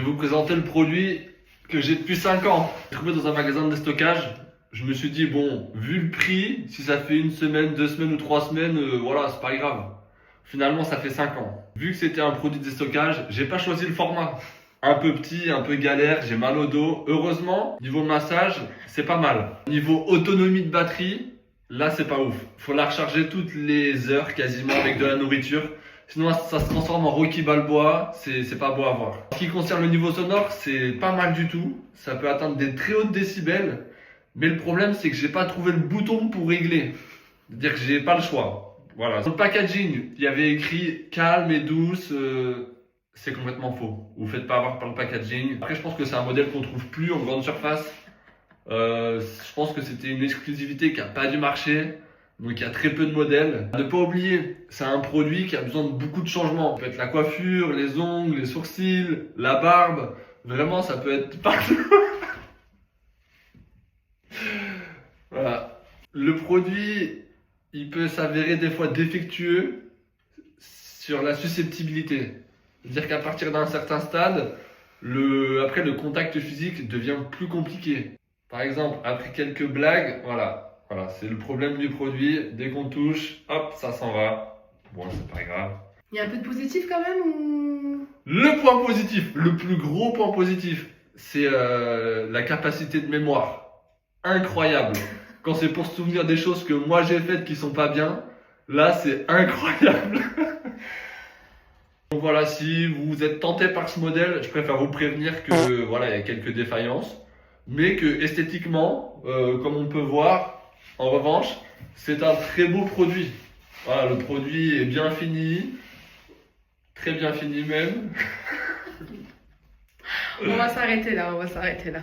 Je vais vous présenter le produit que j'ai depuis 5 ans. J'ai trouvé dans un magasin de déstockage. Je me suis dit, bon, vu le prix, si ça fait 1 semaine, 2 semaines ou 3 semaines, voilà, c'est pas grave. Finalement, ça fait 5 ans. Vu que c'était un produit de déstockage, j'ai pas choisi le format. Un peu petit, un peu galère, j'ai mal au dos. Heureusement, niveau massage, c'est pas mal. Niveau autonomie de batterie, là, c'est pas ouf. Faut la recharger toutes les heures quasiment avec de la nourriture. Sinon, ça se transforme en Rocky Balboa, c'est pas beau à voir. En ce qui concerne le niveau sonore, c'est pas mal du tout. Ça peut atteindre des très hautes décibels. Mais le problème, c'est que j'ai pas trouvé le bouton pour régler. C'est-à-dire que j'ai pas le choix. Voilà. Sur le packaging, il y avait écrit calme et douce. C'est complètement faux. Vous faites pas avoir par le packaging. Après, je pense que c'est un modèle qu'on trouve plus en grande surface. Je pense que c'était une exclusivité qui a pas dû marcher. Donc il y a très peu de modèles. Ne pas oublier, c'est un produit qui a besoin de beaucoup de changements. Ça peut être la coiffure, les ongles, les sourcils, la barbe. Vraiment, ça peut être partout. Voilà. Le produit, il peut s'avérer des fois défectueux sur la susceptibilité. C'est-à-dire qu'à partir d'un certain stade, après le contact physique devient plus compliqué. Par exemple, après quelques blagues, voilà, c'est le problème du produit. Dès qu'on touche, hop, ça s'en va. Bon, c'est pas grave. Il y a un peu de positif quand même ou... Le point positif, le plus gros point positif, c'est la capacité de mémoire. Incroyable. Quand c'est pour se souvenir des choses que moi j'ai faites qui sont pas bien, là c'est incroyable. Donc voilà, si vous êtes tenté par ce modèle, je préfère vous prévenir que voilà, il y a quelques défaillances, mais que esthétiquement, comme on peut voir, en revanche, c'est un très beau produit. Voilà, le produit est bien fini, très bien fini même. On va s'arrêter là, on va s'arrêter là.